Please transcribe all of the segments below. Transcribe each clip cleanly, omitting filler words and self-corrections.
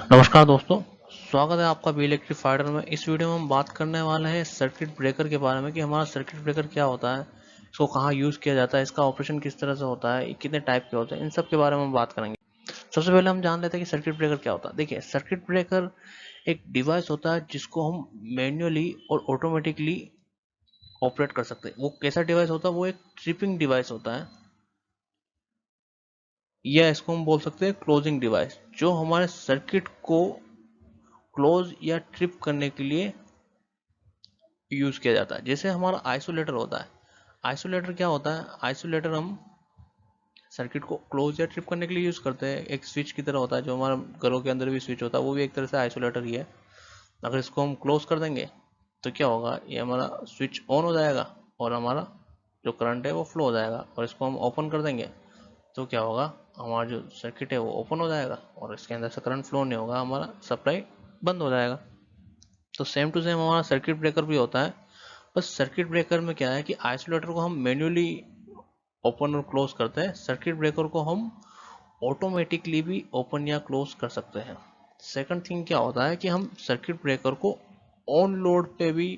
नमस्कार दोस्तों, स्वागत है आपका बी इलेक्ट्रीफाइडर में। इस वीडियो में हम बात करने वाले हैं सर्किट ब्रेकर के बारे में कि हमारा सर्किट ब्रेकर क्या होता है, इसको कहाँ यूज़ किया जाता है, इसका ऑपरेशन किस तरह से होता है, कितने टाइप के होते हैं, इन सब के बारे में हम बात करेंगे। सबसे पहले हम जान लेते हैं कि सर्किट ब्रेकर क्या होता है। देखिए, सर्किट ब्रेकर एक डिवाइस होता है जिसको हम मैन्युअली और ऑटोमेटिकली ऑपरेट कर सकते हैं। वो कैसा डिवाइस होता है? वो एक ट्रिपिंग डिवाइस होता है, या इसको हम बोल सकते हैं क्लोजिंग डिवाइस, जो हमारे सर्किट को क्लोज या ट्रिप करने के लिए यूज किया जाता है। जैसे हमारा आइसोलेटर होता है। आइसोलेटर क्या होता है? आइसोलेटर हम सर्किट को क्लोज या ट्रिप करने के लिए यूज करते हैं। एक स्विच की तरह होता है, जो हमारे घरों के अंदर भी स्विच होता है, वो भी एक तरह से आइसोलेटर ही है। अगर इसको हम क्लोज कर देंगे तो क्या होगा, ये हमारा स्विच ऑन हो जाएगा और हमारा जो करंट है वो फ्लो हो जाएगा। और इसको हम ओपन कर देंगे तो क्या होगा, हमारा जो सर्किट है वो ओपन हो जाएगा और इसके अंदर से करंट फ्लो नहीं होगा, हमारा सप्लाई बंद हो जाएगा। तो सेम टू सेम हमारा सर्किट ब्रेकर भी होता है। बस सर्किट ब्रेकर में क्या है कि आइसोलेटर को हम मैन्युअली ओपन और क्लोज करते हैं, सर्किट ब्रेकर को हम ऑटोमेटिकली भी ओपन या क्लोज कर सकते हैं। सेकंड थिंग क्या होता है कि हम सर्किट ब्रेकर को ऑन लोड पे भी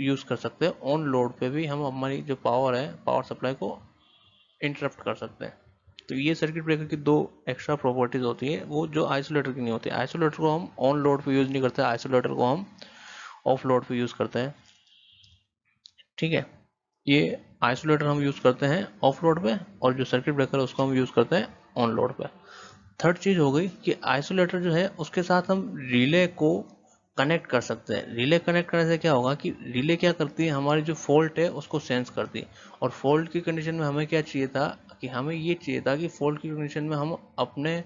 यूज कर सकते हैं। ऑन लोड पे भी हम हमारी जो पावर है, पावर सप्लाई को इंटरप्ट कर सकते हैं। तो ये सर्किट ब्रेकर की दो एक्स्ट्रा प्रॉपर्टीज होती है, वो जो आइसोलेटर की नहीं होती। आइसोलेटर को हम ऑन लोड पे यूज नहीं करते, आइसोलेटर को हम ऑफ लोड पे यूज करते हैं। ठीक है, ये आइसोलेटर हम यूज करते हैं ऑफ लोड पे, और जो सर्किट ब्रेकर है उसको हम यूज करते हैं ऑन लोड पे। थर्ड चीज हो गई कि आइसोलेटर जो है उसके साथ हम रिले को कनेक्ट कर सकते हैं। रिले कनेक्ट करने से क्या होगा कि रिले क्या करती है, हमारी जो फॉल्ट है उसको सेंस करती है। और फॉल्ट की कंडीशन में हमें क्या चाहिए था, कि हमें ये चाहिए था कि फॉल्ट की कंडीशन में हम अपने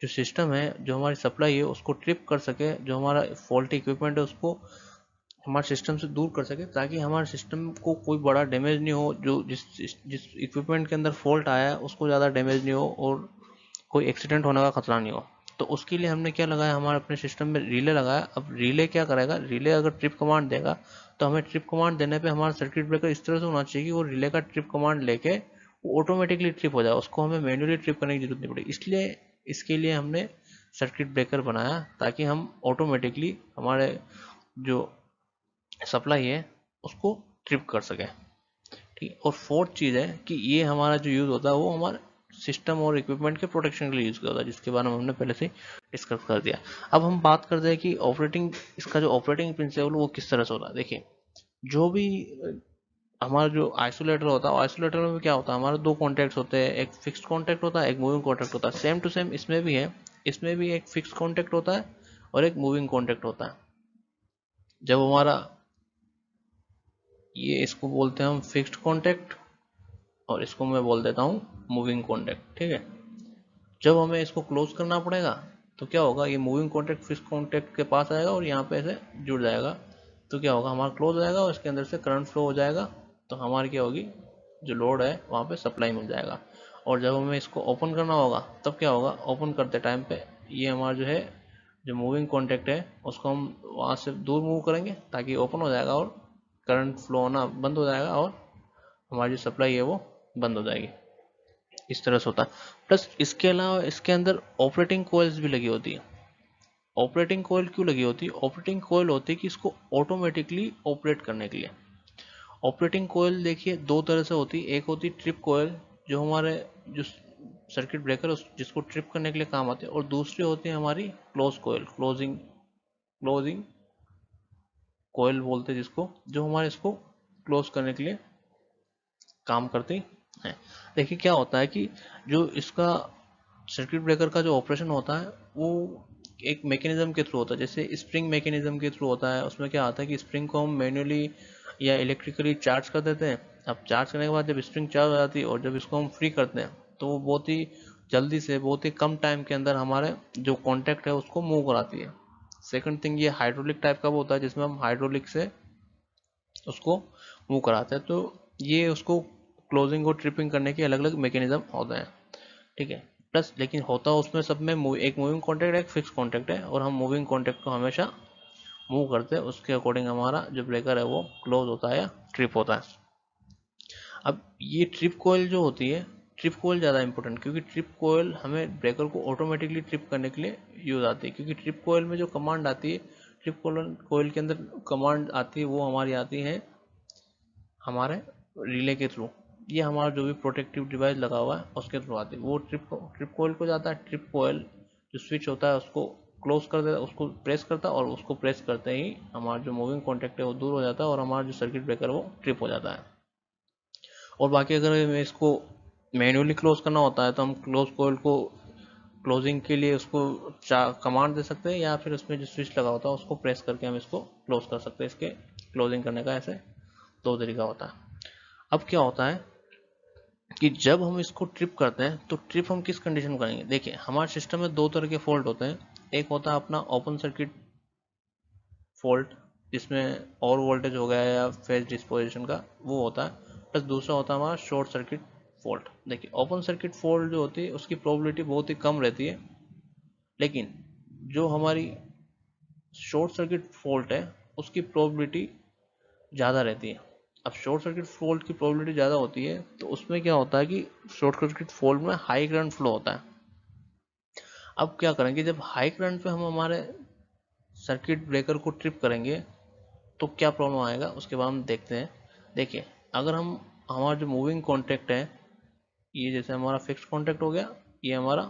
जो सिस्टम है, जो हमारी सप्लाई है, उसको ट्रिप कर सके, जो हमारा फॉल्टी इक्विपमेंट है उसको हमारे सिस्टम से दूर कर सके, ताकि हमारे सिस्टम को कोई बड़ा डैमेज नहीं हो। जो जिस जिस इक्विपमेंट के अंदर फॉल्ट आया है उसको ज़्यादा डैमेज नहीं हो और कोई एक्सीडेंट होने का खतरा नहीं हो। तो उसके लिए हमने क्या लगाया, हमारे अपने सिस्टम में रिले लगाया। अब रिले क्या करेगा, रिले अगर ट्रिप कमांड देगा तो हमें ट्रिप कमांड देने पे हमारा सर्किट ब्रेकर इस तरह से होना चाहिए कि वो रिले का ट्रिप कमांड लेके वो ऑटोमेटिकली ट्रिप हो जाए, उसको हमें मैन्युअली ट्रिप करने की जरूरत नहीं पड़े। इसलिए इसके लिए हमने सर्किट ब्रेकर बनाया, ताकि हम ऑटोमेटिकली हमारे जो सप्लाई है उसको ट्रिप कर सके। ठीक। और फोर्थ चीज़ है कि ये हमारा जो यूज़ होता है वो हमारे सिस्टम और इक्विपमेंट के प्रोटेक्शन के लिए यूज़ किया होता है, जिसके बारे में हमने पहले से डिस्कस कर दिया। अब हम बात करते हैं कि ऑपरेटिंग, इसका जो ऑपरेटिंग प्रिंसिपल वो किस तरह से होता है। देखिए, जो भी हमारा जो आइसोलेटर होता है, आइसोलेटर में भी क्या होता है, हमारे दो कॉन्टैक्ट्स होते हैं। एक फिक्स्ड कॉन्टैक्ट होता है, एक मूविंग कॉन्टैक्ट होता है। सेम टू सेम इसमें भी है। इसमें भी एक फिक्स्ड कॉन्टैक्ट होता है और एक मूविंग कॉन्टैक्ट होता है। जब हमारा ये, इसको बोलते हैं हम फिक्स्ड कॉन्टैक्ट और इसको मैं बोल देता हूँ मूविंग कॉन्टैक्ट। ठीक है, जब हमें इसको क्लोज करना पड़ेगा तो क्या होगा, ये मूविंग कॉन्टैक्ट फिक्स्ड कॉन्टैक्ट के पास आएगा और यहाँ पे ऐसे जुड़ जाएगा। तो क्या होगा, हमारा क्लोज हो जाएगा और इसके अंदर से करंट फ्लो हो जाएगा। तो हमारी क्या होगी, जो लोड है वहाँ पे सप्लाई मिल जाएगा। और जब हमें इसको ओपन करना होगा तब क्या होगा, ओपन करते टाइम पे ये हमारा जो है, जो मूविंग कॉन्टैक्ट है उसको हम वहाँ से दूर मूव करेंगे ताकि ओपन हो जाएगा और करंट फ्लो होना बंद हो जाएगा और हमारी जो सप्लाई है वो बंद हो जाएगी। इस तरह से होता है। प्लस इसके अलावा इसके अंदर ऑपरेटिंग कोयल्स भी लगी होती है। ऑपरेटिंग कोयल क्यों लगी होती है? ऑपरेटिंग कोयल होती है कि इसको ऑटोमेटिकली ऑपरेट करने के लिए। ऑपरेटिंग कोयल देखिए दो तरह से होती है। एक होती है ट्रिप कोयल, जो हमारे जो सर्किट ब्रेकर जिसको ट्रिप करने के लिए काम आते हैं। और दूसरी होती है हमारी क्लोज कोयल, क्लोजिंग क्लोजिंग कोयल बोलते हैं जिसको, जो हमारे इसको क्लोज करने के लिए काम करती है। देखिए क्या होता है कि जो इसका सर्किट ब्रेकर का जो ऑपरेशन होता है वो एक मैकेनिज्म के थ्रू होता है, जैसे स्प्रिंग मैकेनिज्म के थ्रू होता है। उसमें क्या आता है कि स्प्रिंग को हम मैन्युअली या इलेक्ट्रिकली चार्ज कर देते हैं। अब चार्ज करने के बाद जब स्प्रिंग चार्ज हो जाती है और जब इसको हम फ्री करते हैं तो वो बहुत ही जल्दी से, बहुत ही कम टाइम के अंदर हमारे जो कॉन्टैक्ट है उसको मूव कराती है। सेकंड थिंग, ये हाइड्रोलिक टाइप का वो होता है जिसमें हम हाइड्रोलिक से उसको मूव कराते हैं। तो ये उसको क्लोजिंग और ट्रिपिंग करने के अलग अलग मैकेनिज्म होते हैं। ठीक है, प्लस लेकिन होता उसमें सब में एक मूविंग कॉन्टैक्ट है, एक फिक्स कॉन्टैक्ट है, और हम मूविंग कॉन्टैक्ट को हमेशा मूव करते हैं। उसके अकॉर्डिंग हमारा जो ब्रेकर है वो क्लोज होता है या ट्रिप होता है। अब ये ट्रिप कोयल जो होती है, ट्रिप कोयल ज़्यादा इंपॉर्टेंट, क्योंकि ट्रिप कोयल हमें ब्रेकर को ऑटोमेटिकली ट्रिप करने के लिए यूज़ आती है। क्योंकि ट्रिप कोयल में जो कमांड आती है, ट्रिप कोयल के अंदर कमांड आती है, वो हमारी आती है हमारे रिले के थ्रू। ये हमारा जो भी प्रोटेक्टिव डिवाइस लगा हुआ है उसके थ्रू आती है। वो ट्रिप कोयल को जाता है, ट्रिप कोयल जो स्विच होता है उसको क्लोज कर देता है, उसको प्रेस करता है, और उसको प्रेस करते ही हमारा जो मूविंग कॉन्टैक्ट है वो दूर हो जाता है और हमारा जो सर्किट ब्रेकर वो ट्रिप हो जाता है। और बाकी अगर हमें इसको मैन्युअली क्लोज करना होता है तो हम क्लोज कोयल को क्लोजिंग के लिए उसको कमांड दे सकते हैं, या फिर उसमें जो स्विच लगा होता है उसको प्रेस करके हम इसको क्लोज कर सकते हैं। इसके क्लोजिंग करने का ऐसे दो तरीका होता है। अब क्या होता है कि जब हम इसको ट्रिप करते हैं तो ट्रिप हम किस कंडीशन में करेंगे। देखिए, हमारे सिस्टम में दो तरह के फॉल्ट होते हैं। एक होता है अपना ओपन सर्किट फॉल्ट, जिसमें और वोल्टेज हो गया या फेज डिस्पोजिशन का वो होता है, प्लस दूसरा होता है हमारा शॉर्ट सर्किट फॉल्ट। देखिए, ओपन सर्किट फॉल्ट जो होती है उसकी प्रोबेबिलिटी बहुत ही कम रहती है, लेकिन जो हमारी शॉर्ट सर्किट फॉल्ट है उसकी प्रोबेबिलिटी ज़्यादा रहती है। अब शॉर्ट सर्किट फॉल्ट की प्रोबेबिलिटी ज़्यादा होती है तो उसमें क्या होता है कि शॉर्ट सर्किट फॉल्ट में हाई करंट फ्लो होता है। अब क्या करेंगे, जब हाई करंट पे हम हमारे सर्किट ब्रेकर को ट्रिप करेंगे तो क्या प्रॉब्लम आएगा उसके बाद हम देखते हैं। देखिए, अगर हम हमारा जो मूविंग कॉन्टैक्ट है, ये जैसे हमारा फिक्स कॉन्टैक्ट हो गया, ये हमारा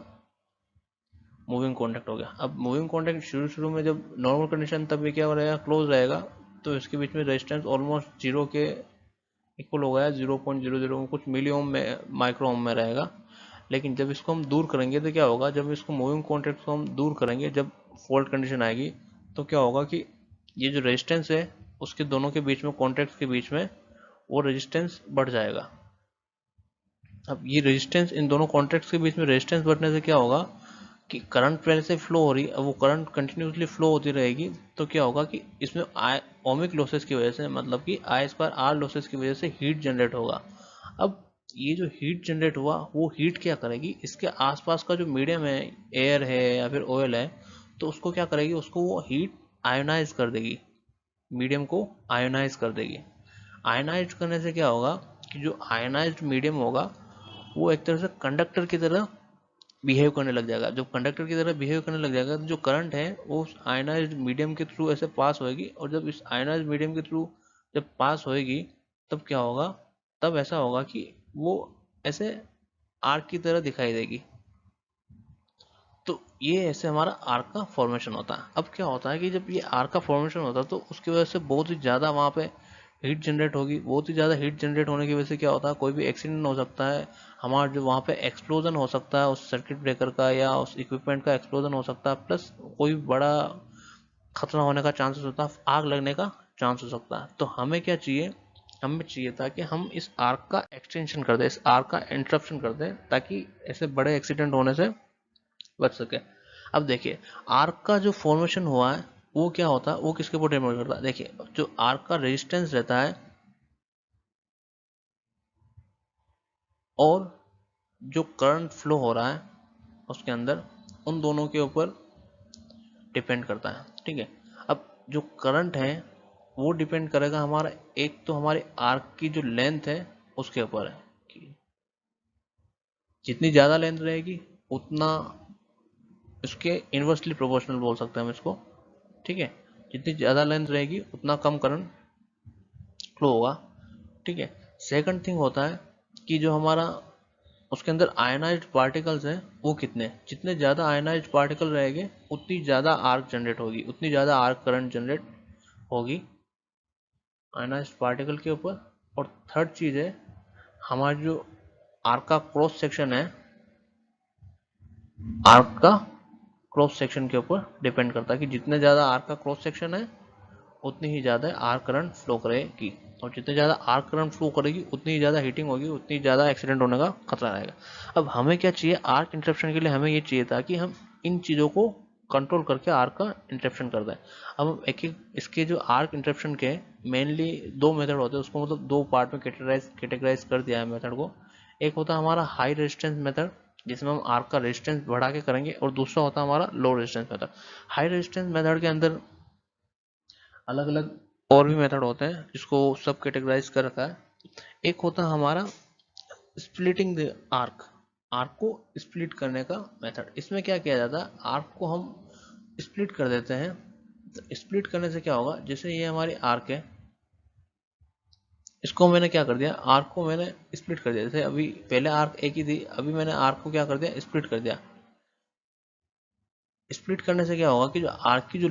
मूविंग कॉन्टैक्ट हो गया। अब मूविंग कॉन्टैक्ट शुरू में जब नॉर्मल कंडीशन तब ये क्या रहेगा, क्लोज रहेगा, तो इसके बीच में रेजिस्टेंस ऑलमोस्ट जीरो के इक्वल हो गया, 0.00 कुछ मिली ओम में माइक्रो ओम में रहेगा। लेकिन जब इसको हम दूर करेंगे तो क्या होगा, जब इसको मूविंग कॉन्टैक्ट को हम दूर करेंगे, जब फॉल्ट कंडीशन आएगी तो क्या होगा कि ये जो रेजिस्टेंस है उसके दोनों के बीच में, कॉन्टैक्ट के बीच में, वो रेजिस्टेंस बढ़ जाएगा। अब ये रेजिस्टेंस, इन दोनों कॉन्टैक्ट्स के बीच में रेजिस्टेंस बढ़ने से क्या होगा कि करंट पहले से फ्लो हो रही है, अब वो करंट कंटिन्यूसली फ्लो होती रहेगी, तो क्या होगा कि इसमें ओमिक लॉसेस की वजह से, मतलब कि आई स्क्वायर आर लॉसेस की वजह से हीट जनरेट होगा। अब ये जो हीट जनरेट हुआ वो हीट क्या करेगी, इसके आसपास का जो मीडियम है, एयर है या फिर ऑयल है, तो उसको क्या करेगी, उसको वो हीट आयोनाइज कर देगी, मीडियम को आयोनाइज कर देगी। आयोनाइज करने से क्या होगा कि जो आयोनाइज्ड मीडियम होगा वो एक तरह से कंडक्टर की तरह बिहेव करने लग जाएगा। जब कंडक्टर की तरह बिहेव करने लग जाएगा तो जो करंट है वो उस आयनाइज्ड मीडियम के थ्रू ऐसे पास होएगी, और जब इस आयनाइज्ड मीडियम के थ्रू जब पास होएगी तब क्या होगा, तब ऐसा होगा कि वो ऐसे आर्क की तरह दिखाई देगी। तो ये ऐसे हमारा आर्क का फॉर्मेशन होता है। अब क्या होता है कि जब ये आर्क का फॉर्मेशन होता है तो उसकी वजह से बहुत ही ज़्यादा वहाँ पे हीट जनरेट होगी। बहुत ही ज़्यादा हीट जनरेट होने की वजह से क्या होता है, कोई भी एक्सीडेंट हो सकता है, हमारा जो वहाँ पे एक्सप्लोजन हो सकता है उस सर्किट ब्रेकर का या उस इक्विपमेंट का एक्सप्लोजन हो सकता है, प्लस कोई बड़ा खतरा होने का चांसेस होता है, आग लगने का चांस हो सकता है। तो हमें क्या चाहिए, हमें चाहिए था कि हम इस आर्क का एक्सटेंशन कर दें, इस आर्क का इंटरप्शन कर दें, ताकि ऐसे बड़े एक्सीडेंट होने से बच सके। अब देखिए, आर्क का जो फॉर्मेशन हुआ है वो क्या होता है, वो किसके ऊपर डिपेंड करता है। देखिए, जो आर्क का रेजिस्टेंस रहता है और जो करंट फ्लो हो रहा है उसके अंदर, उन दोनों के ऊपर डिपेंड करता है। ठीक है, अब जो करंट है वो डिपेंड करेगा हमारा, एक तो हमारे आर्क की जो लेंथ है उसके ऊपर है कि जितनी ज़्यादा लेंथ रहेगी उतना, इसके इन्वर्सली प्रोपोर्शनल बोल सकते हैं हम इसको। ठीक है, जितनी ज़्यादा लेंथ रहेगी उतना कम करंट फ्लो होगा। ठीक है, सेकंड थिंग होता है कि जो हमारा उसके अंदर आयनाइज्ड पार्टिकल्स हैं वो कितने, जितने ज़्यादा आयनाइज्ड पार्टिकल रहेंगे उतनी ज़्यादा आर्क जनरेट होगी, उतनी ज़्यादा आर्क करंट जनरेट होगी आयनाइज्ड पार्टिकल के ऊपर। और थर्ड चीज़ है, हमारा जो आर्क का क्रॉस सेक्शन है, आर्क का क्रॉस सेक्शन के ऊपर डिपेंड करता है कि जितने ज़्यादा आर्क का क्रॉस सेक्शन है उतनी ही ज़्यादा आर्क करंट फ्लो करेगी, और जितनी ज़्यादा आर्क करंट फ्लो करेगी उतनी ज़्यादा हीटिंग होगी, उतनी ज़्यादा एक्सीडेंट होने का खतरा रहेगा। अब हमें क्या चाहिए, आर्क इंटरप्शन के लिए हमें ये चाहिए था कि हम इन चीज़ों को कंट्रोल करके आर्क का इंटरप्शन कर दें। अब हम एक एक इसके जो आर्क इंटरप्शन के मेनली दो मेथड होते हैं, उसको मतलब दो पार्ट में कैटेगराइज कर दिया है मेथड को। एक होता है हमारा हाई रेजिस्टेंस मेथड, जिसमें हम आर्क का रेजिस्टेंस बढ़ा के करेंगे, और दूसरा होता है हमारा low resistance method. High resistance method के अंदर अलग अलग और भी मेथड होते हैं जिसको सब कैटेगराइज कर रखा है। एक होता है हमारा स्प्लिटिंग द आर्क, आर्क को स्प्लिट करने का मेथड। इसमें क्या किया जाता है, आर्क को हम स्प्लिट कर देते हैं। तो स्प्लिट करने से क्या होगा, जैसे ये हमारी आर्क है, इसको मैंने क्या कर दिया, आर्क को मैंने स्प्लिट कर दिया। जैसे अभी पहले आर्क एक ही थी, अभी मैंने आर्क को क्या कर दिया, स्प्लिट कर दिया। स्प्लिट करने से क्या होगा कि जो आर्क की जो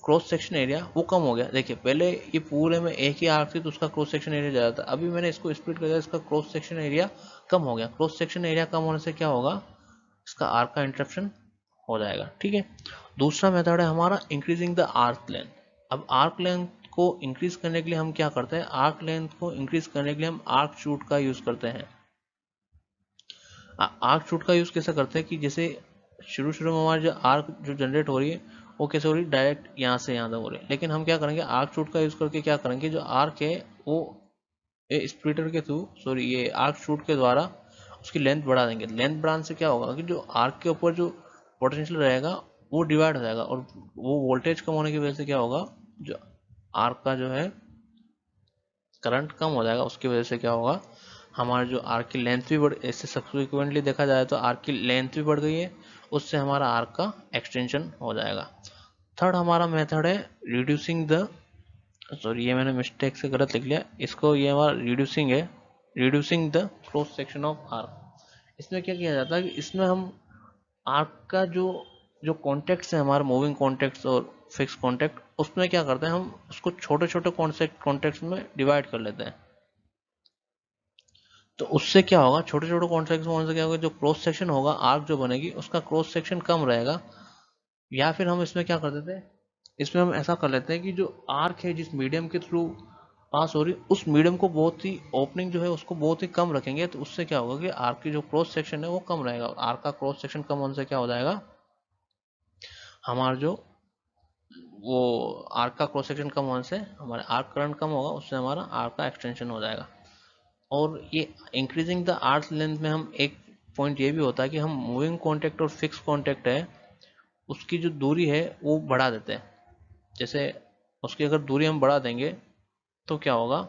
क्रॉस सेक्शन एरिया वो कम हो गया। देखिए पहले ये पूरे में एक ही आर्क थी तो उसका क्रॉस सेक्शन एरिया ज़्यादा था, अभी मैंने इसको स्प्लिट कर दिया, इसका क्रॉस सेक्शन एरिया कम हो गया। क्रॉस सेक्शन एरिया कम होने से क्या होगा, इसका आर्क का इंटरप्शन हो जाएगा। ठीक है, दूसरा मेथड है हमारा इंक्रीजिंग द आर्क लेंथ। अब आर्क लेंथ को इंक्रीज करने के लिए हम क्या करते हैं, आर्क लेंथ को इंक्रीज करने के लिए हम आर्क शूट का यूज करते हैं। आर्क शूट का यूज कैसे करते हैं कि जैसे शुरू शुरू में हमारी जो आर्क जो जनरेट हो रही है वो कैसे हो रही है, डायरेक्ट यहाँ से यहाँ तक हो रही है। लेकिन हम क्या करेंगे, आर्क शूट का यूज करके क्या करेंगे, जो आर्क है वो स्प्लिटर के थ्रू, सॉरी ये आर्क शूट के द्वारा उसकी लेंथ बढ़ा देंगे। लेंथ बढ़ाने से क्या होगा कि जो आर्क के ऊपर जो पोटेंशियल रहेगा वो डिवाइड हो जाएगा, और वो वोल्टेज कम होने की वजह से क्या होगा, जो आर्क का जो है करंट कम हो जाएगा। उसकी वजह से क्या होगा, हमारा जो आर्क की लेंथ भी बढ़, इससे सब्सिक्वेंटली देखा जाए तो आर्क की लेंथ भी बढ़ गई है, उससे हमारा आर्क का एक्सटेंशन हो जाएगा। थर्ड हमारा मेथड है रिड्यूसिंग द, सॉरी ये मैंने मिस्टेक से गलत लिख लिया इसको, ये हमारा रिड्यूसिंग है, reducing the cross section of arc. इसमें क्या किया जाता है कि इसमें हम आर्क का जो जो कॉन्टेक्ट्स है हमारे, मूविंग कॉन्टेक्ट्स और फिक्स कॉन्टेक्ट, उसमें क्या करते हैं हम उसको छोटे छोटे कॉन्टेक्ट्स में डिवाइड कर लेते हैं। तो उससे क्या होगा, छोटे छोटे कॉन्टेक्ट होने से क्या होगा, जो क्रॉस सेक्शन होगा आर्क जो बनेगी उसका क्रॉस सेक्शन कम रहेगा। या फिर हम इसमें क्या कर देते हैं, इसमें हम ऐसा कर लेते हैं कि जो आर्क है जिस मीडियम के थ्रू पास हो रही उस मीडियम को बहुत ही, ओपनिंग जो है उसको बहुत ही कम रखेंगे। तो उससे क्या होगा कि आर्क की जो क्रॉस सेक्शन है वो कम रहेगा। आर्क का क्रॉस सेक्शन कम होने से क्या हो जाएगा, हमारा जो वो आर्क का क्रॉस सेक्शन कम होने से हमारा आर्क करंट कम होगा, उससे हमारा आर्क का एक्सटेंशन हो जाएगा। और ये इंक्रीजिंग द आर्क लेंथ में हम एक पॉइंट ये भी होता है कि हम मूविंग कॉन्टेक्ट और फिक्स कॉन्टेक्ट है उसकी जो दूरी है वो बढ़ा देते हैं। जैसे उसकी अगर दूरी हम बढ़ा देंगे तो क्या होगा,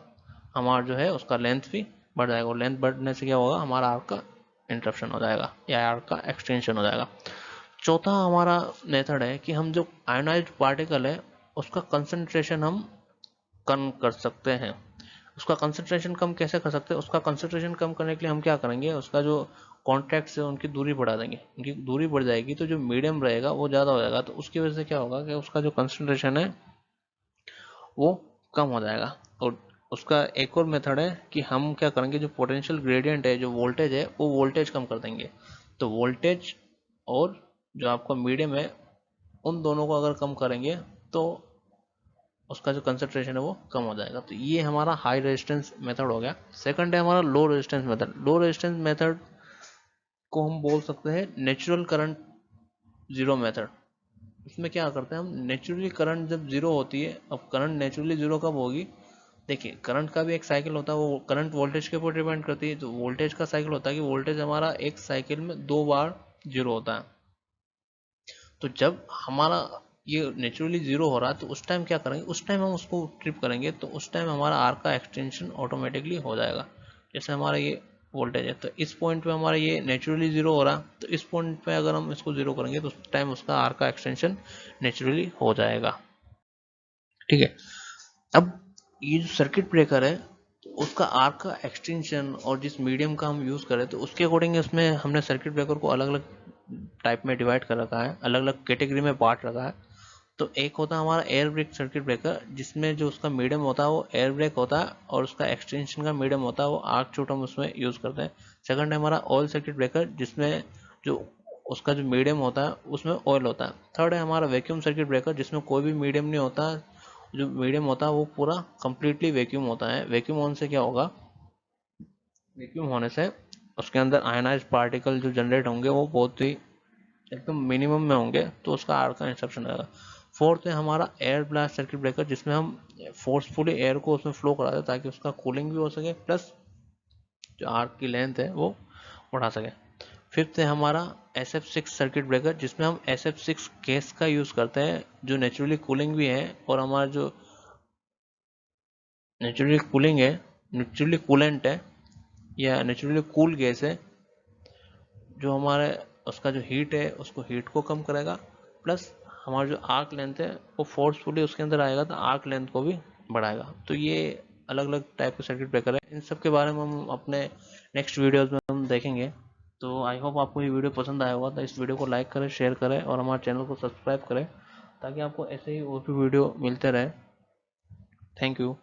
हमारा जो है उसका लेंथ भी बढ़ जाएगा, और लेंथ बढ़ने से क्या होगा, हमारा आर्क का इंटरप्शन हो जाएगा या आर्क का एक्सटेंशन हो जाएगा। चौथा हमारा मेथड है कि हम जो आयोनाइज्ड पार्टिकल है उसका कंसंट्रेशन हम कम कर सकते हैं। उसका कंसंट्रेशन कम कैसे कर सकते हैं, उसका कंसंट्रेशन कम करने के लिए हम क्या करेंगे, उसका जो कॉन्टैक्ट्स है उनकी दूरी बढ़ा देंगे। उनकी दूरी बढ़ जाएगी तो जो मीडियम रहेगा वो ज़्यादा हो जाएगा, तो उसकी वजह से क्या होगा कि उसका जो कंसंट्रेशन है वो कम हो जाएगा। और उसका एक और मेथड है कि हम क्या करेंगे, जो पोटेंशियल ग्रेडियंट है, जो वोल्टेज है, वो वोल्टेज कम कर देंगे। तो वोल्टेज और जो आपका मीडियम है उन दोनों को अगर कम करेंगे तो उसका जो कंसंट्रेशन है वो कम हो जाएगा। तो ये हमारा हाई रेजिस्टेंस मेथड हो गया। सेकंड है हमारा low resistance method. Low resistance method को हम बोल सकते हैं नेचुरल करंट जीरो मेथड। इसमें क्या करते हैं हम, नेचुरली करंट जब जीरो होती है, अब करंट नेचुरली जीरो कब होगी, देखिए करंट का भी एक साइकिल होता है, वो करंट वोल्टेज के ऊपर डिपेंड करती है। तो वोल्टेज का साइकिल होता है कि वोल्टेज हमारा एक साइकिल में 2 बार जीरो होता है। तो जब हमारा ये नेचुरली जीरो हो रहा है तो उस टाइम क्या करेंगे, उस टाइम हम उसको ट्रिप करेंगे तो उस टाइम हमारा आर का एक्सटेंशन ऑटोमेटिकली हो जाएगा। जैसे हमारा ये वोल्टेज है तो इस पॉइंट पे हमारा ये नेचुरली जीरो हो रहा है, तो इस पॉइंट पे अगर हम इसको जीरो करेंगे तो उस टाइम उसका आर का एक्सटेंशन नेचुरली हो जाएगा। ठीक है, अब ये जो सर्किट ब्रेकर है उसका आर्क का एक्सटेंशन और जिस मीडियम का हम यूज़ करें तो उसके अकॉर्डिंग इसमें हमने सर्किट ब्रेकर को अलग अलग टाइप में डिवाइड कर रखा है, अलग अलग कैटेगरी में बांट रखा है। तो एक होता है हमारा एयर ब्रेक सर्किट ब्रेकर, जिसमें जो उसका मीडियम होता है वो एयर ब्रेक होता है और उसका एक्सटेंशन का मीडियम होता है वो आर्क शूट हम उसमें यूज़ करते हैं। सेकंड है हमारा ऑयल सर्किट ब्रेकर, जिसमें जो उसका जो मीडियम होता है उसमें ऑयल होता है। थर्ड है हमारा वैक्यूम सर्किट ब्रेकर, जिसमें कोई भी मीडियम नहीं होता, जो मीडियम होता है वो पूरा कंप्लीटली वैक्यूम होता है। वैक्यूम होने से क्या होगा, वैक्यूम होने से उसके अंदर आयनाइज्ड पार्टिकल जो जनरेट होंगे वो बहुत ही एकदम मिनिमम में होंगे, तो उसका आर का इंस्ट्रक्शन रहेगा। फोर्थ है हमारा एयर ब्लास्ट सर्किट ब्रेकर, जिसमें हम फोर्सफुली एयर को उसमें फ्लो कराते हैं ताकि उसका कूलिंग भी हो सके प्लस जो आर्क की लेंथ है वो बढ़ा सके। फिफ्थ है हमारा SF6 सर्किट ब्रेकर, जिसमें हम SF6 गैस का यूज़ करते हैं जो नेचुरली कूलिंग भी है, और हमारा जो नेचुरली कूलेंट है, या नेचुरली कूल गैस है जो हमारे उसका जो हीट है उसको हीट को कम करेगा, प्लस हमारा जो आर्क लेंथ है वो फोर्सफुली उसके अंदर आएगा तो आर्क लेंथ को भी बढ़ाएगा। तो ये अलग अलग टाइप के सर्किट ब्रेकर है, इन सब के बारे में हम अपने नेक्स्ट वीडियोस में हम देखेंगे। तो आई होप आपको ये वीडियो पसंद आया होगा, तो इस वीडियो को लाइक करें, शेयर करें और हमारे चैनल को सब्सक्राइब करें ताकि आपको ऐसे ही और भी वीडियो मिलते रहे। Thank you.